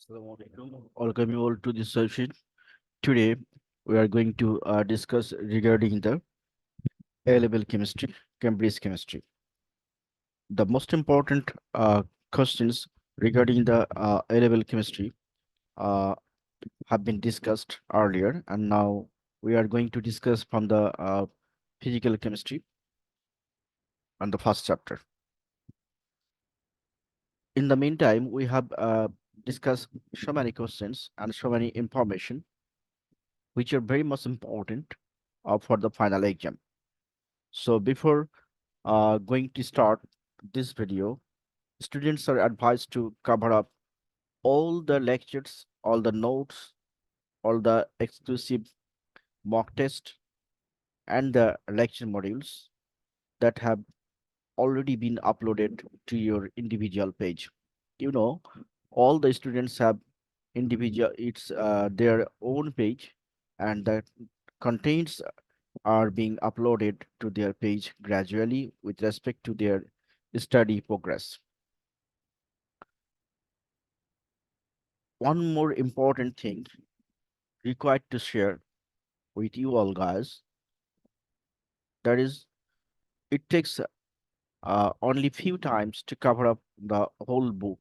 Assalamu alaikum. Welcome you all to this session. Today, we are going to discuss regarding the A-level chemistry, Cambridge chemistry. The most important questions regarding the A-level chemistry uh, have been discussed earlier, and now we are going to discuss from the physical chemistry on the first chapter. In the meantime, we have discussed so many questions and so many information which are very much important for the final exam. So before going to start this video, students are advised to cover up all the lectures, all the notes, all the exclusive mock test, and the lecture modules that have already been uploaded to your individual page. You know, all the students have individual, it's their own page, and the contents are being uploaded to their page gradually with respect to their study progress. One more important thing required to share with you all guys, that is, it takes only few times to cover up the whole book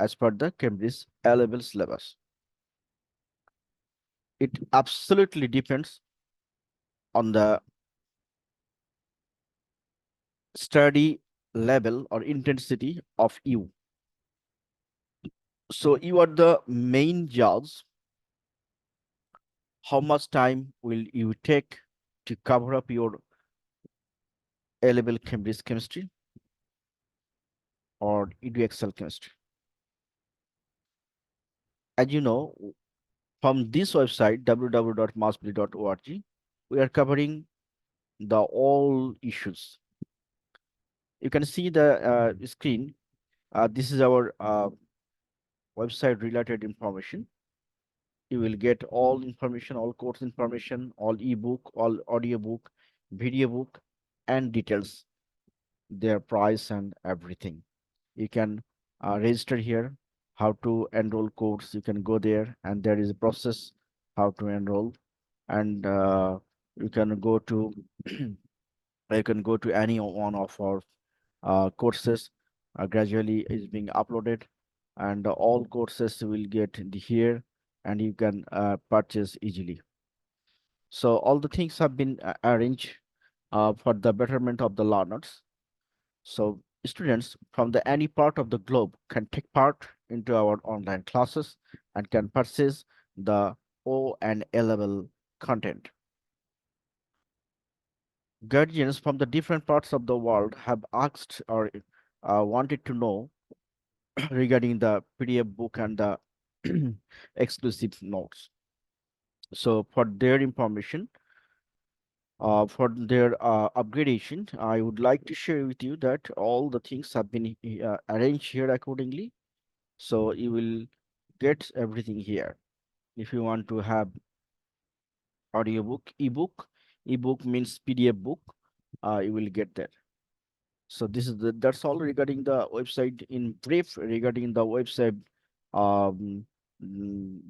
as per the Cambridge A-level syllabus. It absolutely depends on the study level or intensity of you. So you are the main judge. How much time will you take to cover up your A-level Cambridge chemistry or EduXL chemistry? As you know, from this website, www.massbilly.org, we are covering the all issues. You can see the screen. This is our website related information. You will get all information, all course information, all ebook, all audiobook, video book, and details, their price and everything. You can register here, how to enroll course. You can go there, and there is a process how to enroll, and you can go to you can go to any one of our courses. Gradually is being uploaded, and all courses will get here, and you can purchase easily. So all the things have been arranged for the betterment of the learners. So students from the any part of the globe can take part into our online classes and can purchase the O and A level content. Guardians from the different parts of the world have asked or wanted to know regarding the PDF book and the exclusive notes. So for their information, for their upgradation, I would like to share with you that all the things have been arranged here accordingly. So you will get everything here. If you want to have audiobook, ebook means PDF book, you will get that. So this is that's all regarding the website in brief regarding the website um,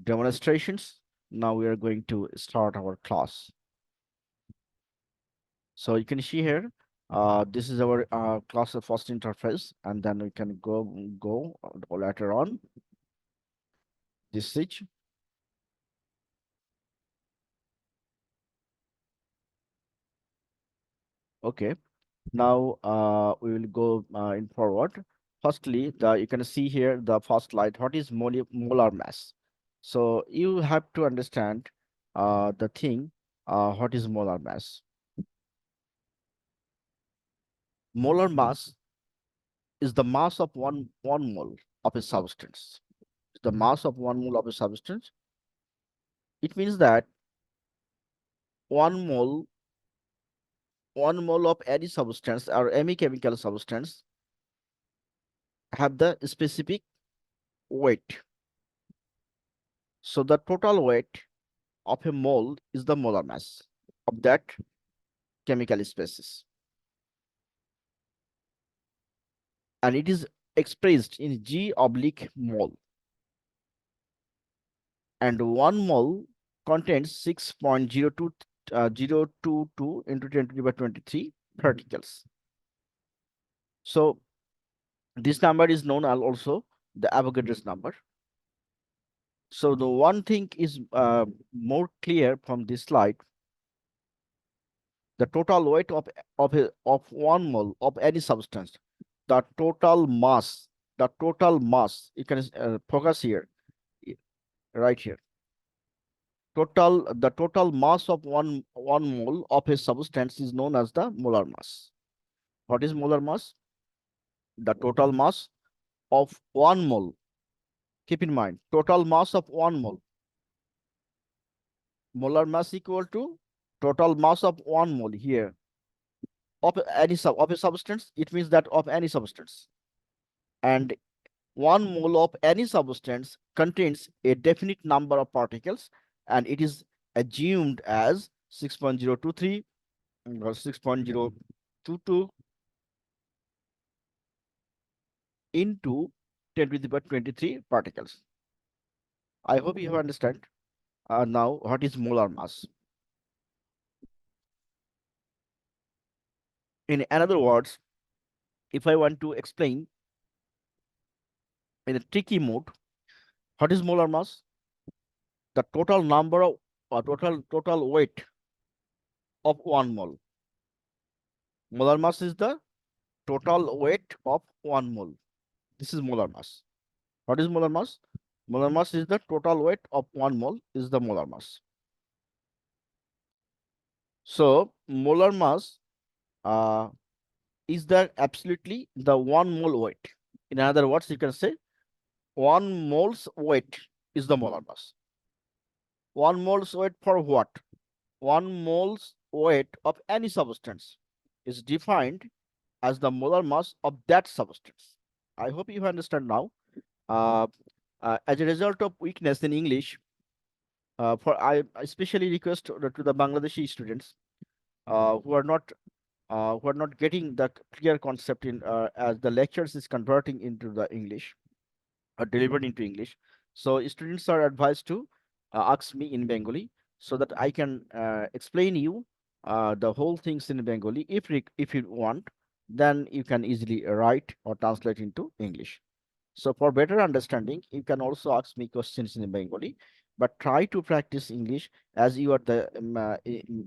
demonstrations. Now we are going to start our class. So you can see here, this is our class of first interface, and then we can go later on this switch. Okay. Now we will go in forward. Firstly, you can see here the first slide. What is molar mass? So you have to understand the thing. What is molar mass? Molar mass is the mass of one mole of a substance. The mass of one mole of a substance. It means that one mole one mole of any substance or any chemical substance have the specific weight. So the total weight of a mole is the molar mass of that chemical species, and it is expressed in G oblique mole. and 1 mole contains 6.022 into 10 to the power 23 particles. So this number is known as also the Avogadro's number. So the one thing is more clear from this slide: the total weight of 1 mole of any substance, the total mass. You can focus here, right here. The total mass of one mole of a substance is known as the molar mass. What is molar mass? The total mass of 1 mole. Keep in mind, total mass of 1 mole. Molar mass equal to total mass of 1 mole here of a substance. It means that of any substance, and 1 mole of any substance contains a definite number of particles, and it is assumed as 6.023 or 6.022 into 10 to the power 23 particles. I hope you understand now what is molar mass. In other words, if I want to explain in a tricky mode, what is molar mass? The total number of total weight of 1 mole. Molar mass is the total weight of 1 mole. This is molar mass. What is molar mass? Molar mass is the total weight of 1 mole is the molar mass. So molar mass uh, is the absolutely the 1 mole weight. In other words, you can say 1 mole's weight is the molar mass. 1 mole's weight for what? 1 mole's weight of any substance is defined as the molar mass of that substance. I hope you understand now. Uh, as a result of weakness in English, for I especially request to the Bangladeshi students who are not getting the clear concept in as the lectures is converting into the English or delivered into English. So students are advised to ask me in Bengali so that I can explain you the whole things in Bengali. If you want, then you can easily write or translate into English. So for better understanding, you can also ask me questions in Bengali, but try to practice English as you are the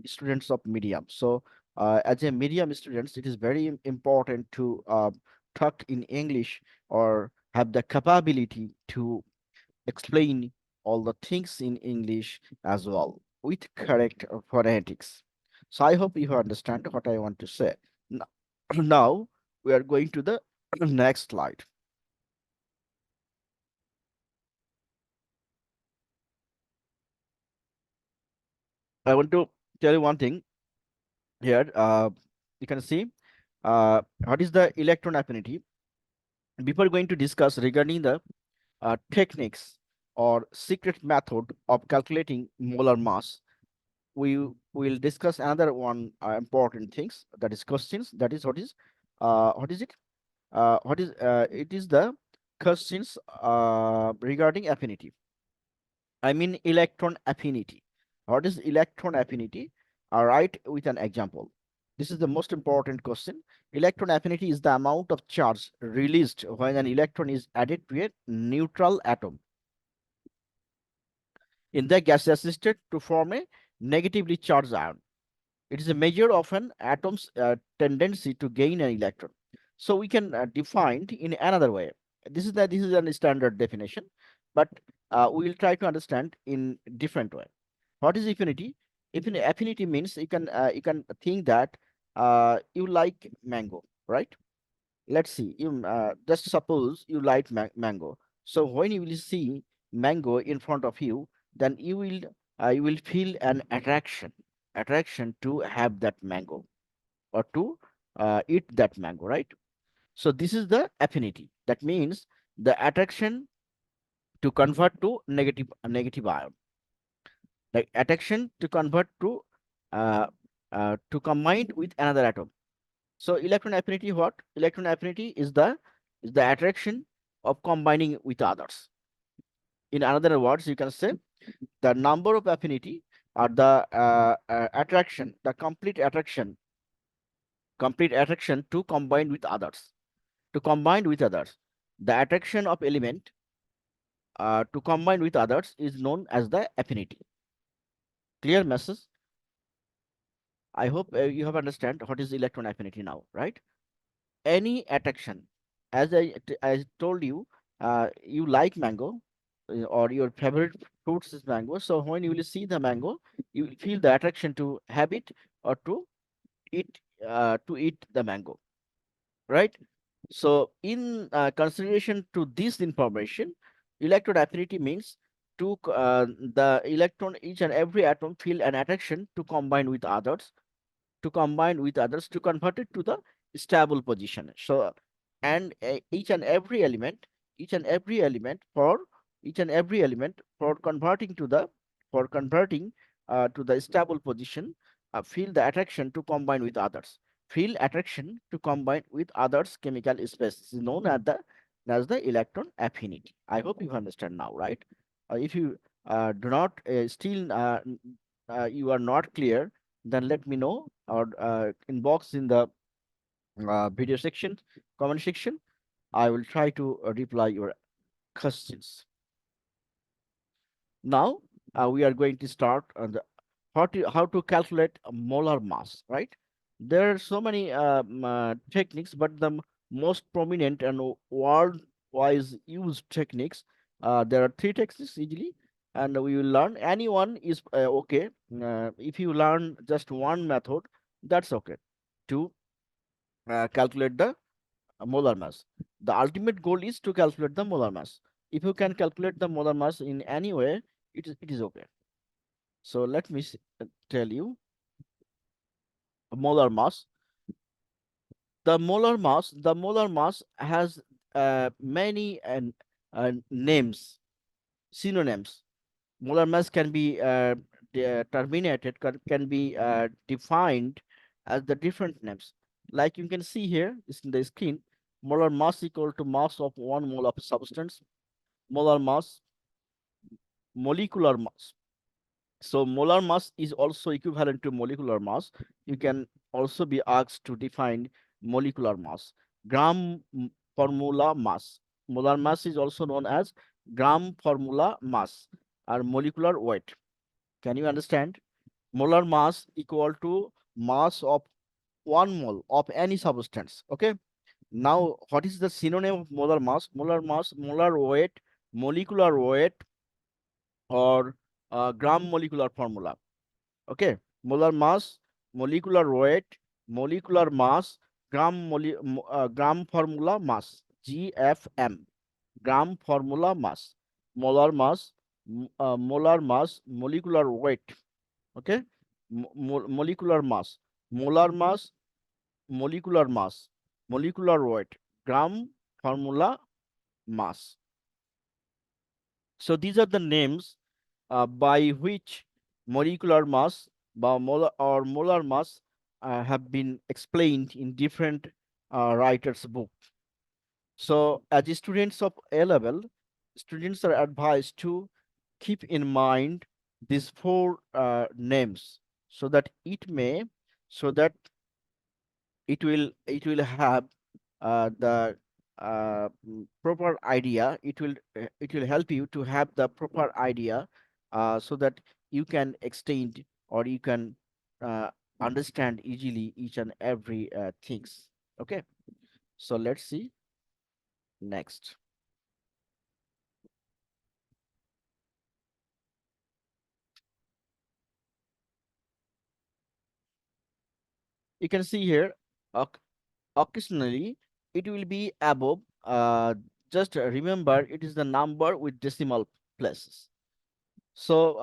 students of medium. So as a medium students, it is very important to talk in English or have the capability to explain all the things in English as well with correct phonetics. So I hope you understand what I want to say. Now, now we are going to the next slide. I want to tell you one thing here. You can see what is the electron affinity. Before going to discuss regarding the techniques or secret method of calculating molar mass, we will discuss another one important things, that is questions. That is what is it? It is the questions regarding affinity. I mean electron affinity. What is electron affinity? All right, with an example. This is the most important question. Electron affinity is the amount of charge released when an electron is added to a neutral atom in the gaseous state to form a negatively charged ion. It is a measure of an atom's tendency to gain an electron. So we can define in another way. This is a standard definition, but we will try to understand in different way. What is affinity? Affinity means you can think that you like mango, right? Let's see. You just suppose you like mango. So when you will see mango in front of you, then you will feel an attraction to have that mango or to eat that mango, right? So this is the affinity. That means the attraction to convert to negative ion, like attraction to convert to combine with another atom. So electron affinity, what? Electron affinity is the attraction of combining with others. In other words, you can say The number of affinity are the attraction, the complete attraction to combine with others. To combine with others, the attraction of element to combine with others is known as the affinity. Clear message? I hope you have understand what is electron affinity now, right? Any attraction, as I told you, you like mango, or your favorite fruits is mango. So when you will see the mango, you will feel the attraction to have it or eat to eat the mango, right? So in consideration to this information, electron affinity means the electron, each and every atom feel an attraction to combine with others, to convert it to the stable position. So, and each and every element for converting to the stable position, feel the attraction to combine with others. Feel attraction to combine with others chemical species is known as the electron affinity. I hope you understand now, right? If you do not still you are not clear, then let me know or inbox in the video section, comment section. I will try to reply your questions. Now we are going to start on the how to calculate a molar mass, right? There are so many techniques, but the most prominent and world-wise used techniques, there are three techniques easily, and we will learn. Anyone is okay. If you learn just one method, that's okay to calculate the molar mass. The ultimate goal is to calculate the molar mass. If you can calculate the molar mass in any way, it is okay. So let me tell you molar mass. The molar mass has many names, synonyms. Molar mass can be terminated, can be defined as the different names. Like you can see here, is in the screen, molar mass equal to mass of 1 mole of substance. Molar mass, molecular mass. So molar mass is also equivalent to molecular mass. You can also be asked to define molecular mass. Gram formula mass. Molar mass is also known as gram formula mass or molecular weight. Can you understand? Molar mass equal to mass of 1 mole of any substance. Okay. Now, what is the synonym of molar mass? Molar mass, molar weight, molecular weight, or gram molecular formula. Okay, molar mass, molecular weight, molecular mass, gram formula mass, GFM, gram formula mass, molar mass, molar mass, molecular weight. Okay, molecular mass, molar mass, molecular mass, molecular weight, gram formula mass. So these are the names by which molecular mass molar mass have been explained in different writers' book. So as students of A level, students are advised to keep in mind these four names so that so that it will have the proper idea. It will help you to have the proper idea so that you can extend or you can uh, understand easily each and every things. Okay, so let's see next. You can see here oc- occasionally it will be above. Just remember it is the number with decimal places. So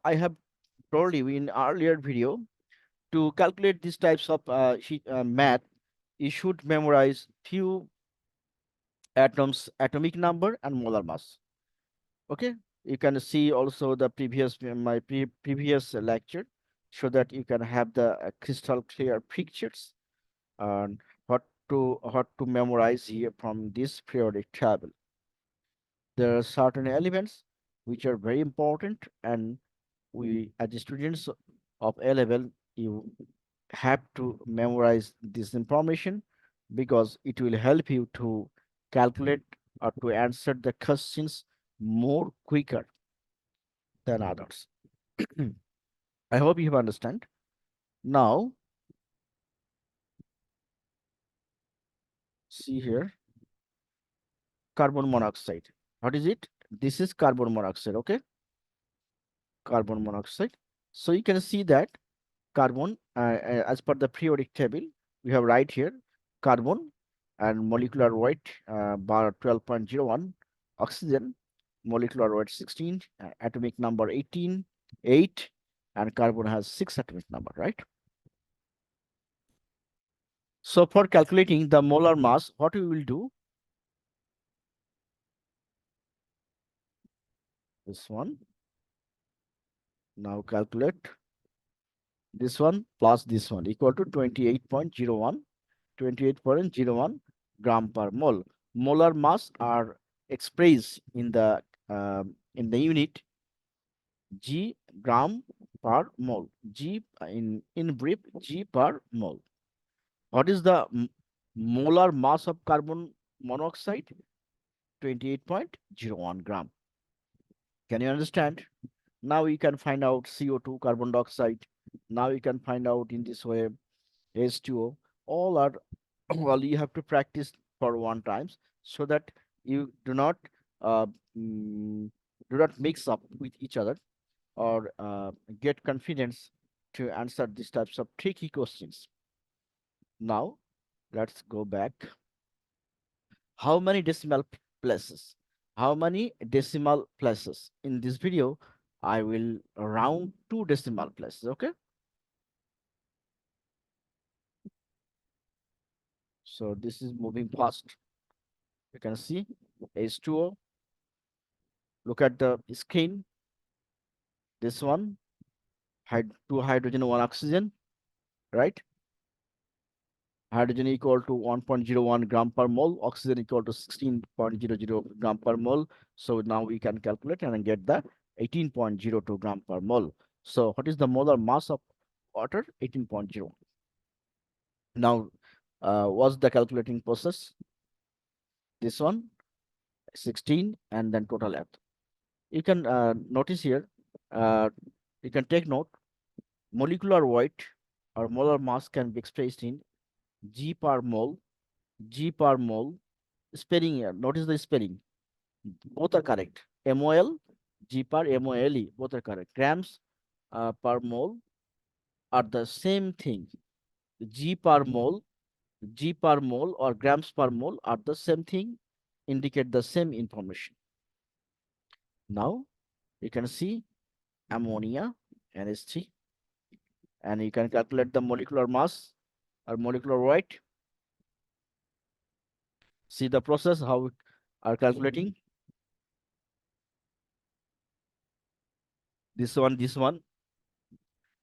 I have told you in earlier video, to calculate these types of math, you should memorize few atoms, atomic number and molar mass. Okay, you can see also the previous lecture, so that you can have the crystal clear pictures and what to memorize here from this periodic table. There are certain elements which are very important, and we, as the students of A level, you have to memorize this information because it will help you to calculate or to answer the questions more quicker than others. I hope you have understand. Now, see here, carbon monoxide. What is it? This is carbon monoxide, okay? Carbon monoxide. So you can see that carbon, as per the periodic table, we have right here carbon and molecular weight bar 12.01, oxygen molecular weight 16, atomic number 18, 8, and carbon has 6 atomic number, right? So for calculating the molar mass, what we will do, this one, now calculate this one plus this one equal to 28.01, 28.01 gram per mole. Molar mass are expressed in the unit G gram per mole. G in brief G per mole. What is the molar mass of carbon monoxide? 28.01 gram. Can you understand? Now you can find out CO2, carbon dioxide. Now you can find out in this way H2O. All are well, you have to practice for one times so that you uh, mm, do not mix up with each other or get confidence to answer these types of tricky questions. Now let's go back. How many decimal places? How many decimal places? In this video, I will round 2 decimal places. Okay. So this is moving fast. You can see H2O. Look at the screen. This one, two hydrogen, one oxygen, right? Hydrogen equal to 1.01 gram per mole, oxygen equal to 16.00 gram per mole. So now we can calculate and get the 18.02 gram per mole. So what is the molar mass of water? 18.0. Now, what's the calculating process? This one, 16, and then total F. You can notice here, uh, you can take note, molecular weight or molar mass can be expressed in G per mole, G per mole. Spelling here, notice the spelling. Both are correct. MOL, G per MOLE, both are correct. Grams per mole are the same thing. G per mole, G per mole or grams per mole are the same thing, indicate the same information. Now you can see ammonia, NH3, and you can calculate the molecular mass or molecular weight. See the process, how we are calculating. This one,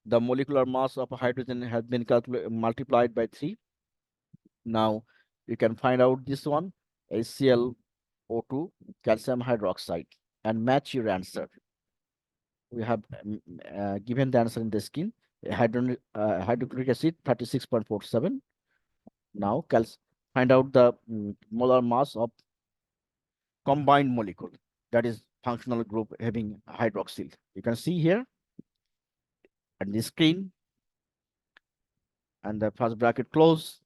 the molecular mass of hydrogen has been multiplied by 3. Now you can find out this one, HClO2, calcium hydroxide, and match your answer. We have given the answer in the screen. Hydrochloric acid 36.47. Now find out the molar mass of combined molecule, that is functional group having hydroxyl. You can see here at the screen, and the first bracket close,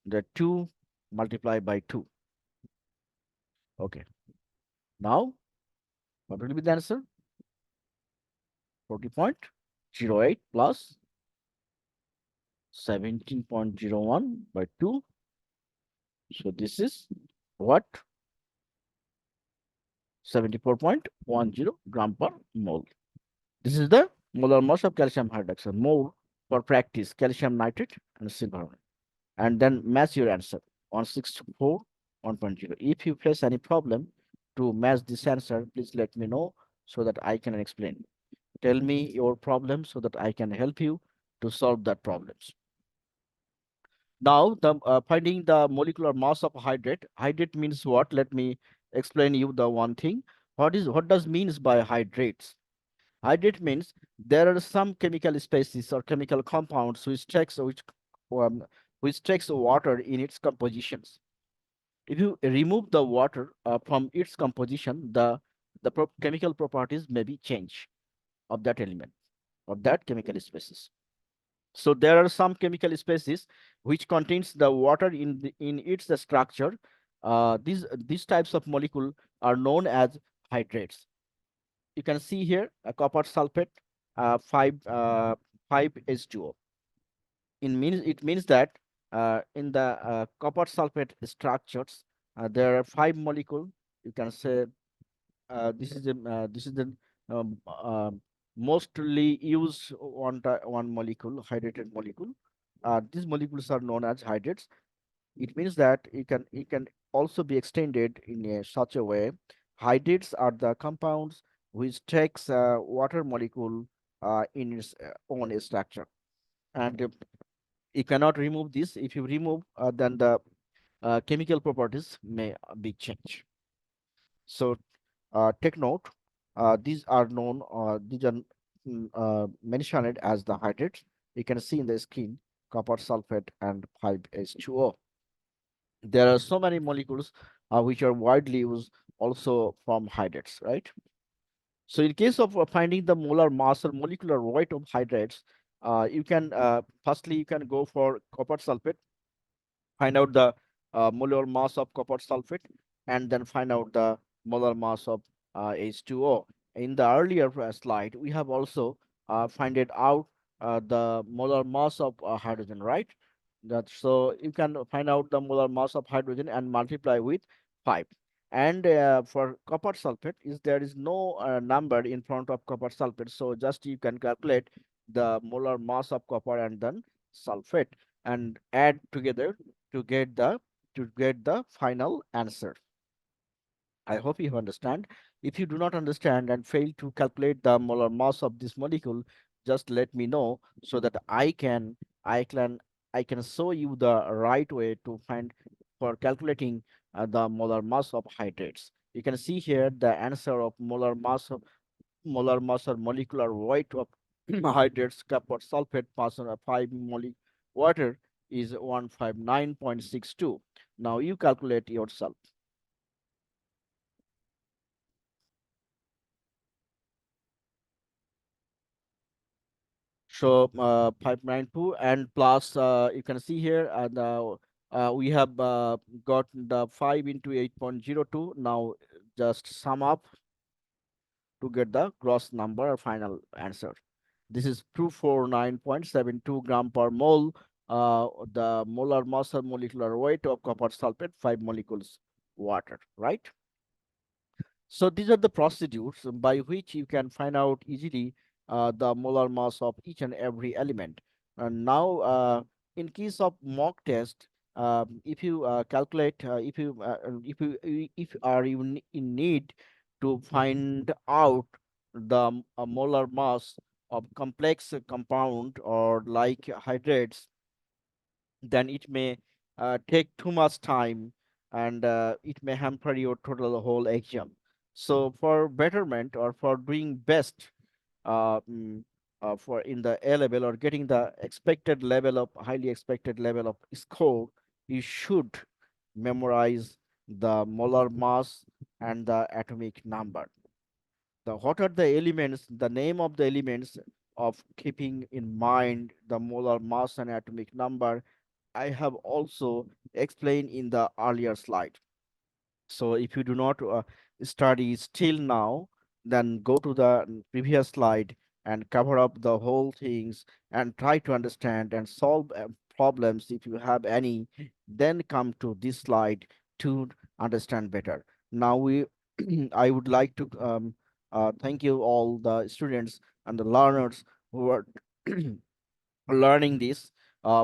the 2 multiplied by 2. Okay. Now, what will be the answer? 40.08 plus 17.01 by 2. So this is what? 74.10 gram per mole. This is the molar mass of calcium hydroxide. More for practice, calcium nitrate and silver. And then match your answer, 164, 1.0. If you face any problem to match this answer, please let me know so that I can explain. Tell me your problem so that I can help you to solve that problems. Now, the finding the molecular mass of hydrate. Hydrate means what? Let me explain you the one thing. What does means by hydrates? Hydrate means there are some chemical species or chemical compounds um, which takes water in its compositions. If you remove the water from its composition, the chemical properties may be changed of that element, of that chemical species. So there are some chemical species which contains the water in its structure. These types of molecule are known as hydrates. You can see here a copper sulfate, 5 H2O. It means that in the copper sulfate structures, there are 5 molecule. You can say this is the um, uh, mostly used one molecule, hydrated molecule. These molecules are known as hydrates. It means that it can also be extended in such a way. Hydrates are the compounds which takes water molecule in its own structure, and you cannot remove this. If you remove, then the chemical properties may be changed. So take note, these are mentioned as the hydrates. You can see in the screen copper sulfate and 5H2O. There are so many molecules which are widely used also from hydrates, right? So in case of finding the molar mass or molecular weight of hydrates, you can firstly you can go for copper sulfate, find out the molar mass of copper sulfate, and then find out the molar mass of H2O. In the earlier slide, we have also find it out the molar mass of hydrogen, right? That so you can find out the molar mass of hydrogen and multiply with 5. And for copper sulfate, is there is no number in front of copper sulfate, so just you can calculate the molar mass of copper and then sulfate and add together to get the final answer. I hope you understand. If you do not understand and fail to calculate the molar mass of this molecule, just let me know so that I can I can show you the right way to find for calculating the molar mass of hydrates. You can see here the answer of molar mass or molecular weight of hydrates copper sulfate person of 5 molar water is 159.62. Now you calculate yourself. So 592 and plus you can see here we have got the 5 into 8.02. Now just sum up to get the gross number or final answer. This is 249.72 gram per mole. The molar mass or molecular weight of copper sulfate, 5 molecules water, right? So these are the procedures by which you can find out easily the molar mass of each and every element. And now, in case of mock test, if you calculate, if you are even in need to find out the molar mass of complex compound or like hydrates, then it may take too much time and it may hamper your total whole exam. So for betterment or for doing best uh, mm, for in the A level or getting the expected level of highly expected level of score, you should memorize the molar mass and the atomic number. The what are the elements, the name of the elements of keeping in mind the molar mass and atomic number I have also explained in the earlier slide. So if you do not study still now, then go to the previous slide and cover up the whole things and try to understand and solve problems if you have any, then come to this slide to understand better. Now we, I would like to thank you all the students and the learners who are learning this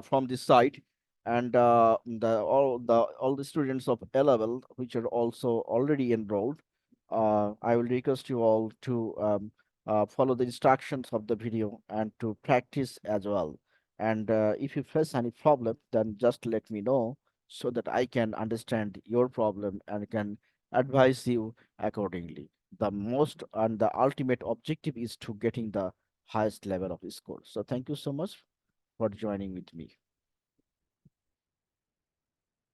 from this site and all the students of A level which are also already enrolled. I will request you all to follow the instructions of the video and to practice as well. And if you face any problem, then just let me know so that I can understand your problem and can advise you accordingly. the most and the ultimate objective is to getting the highest level of score. So thank you so much for joining with me.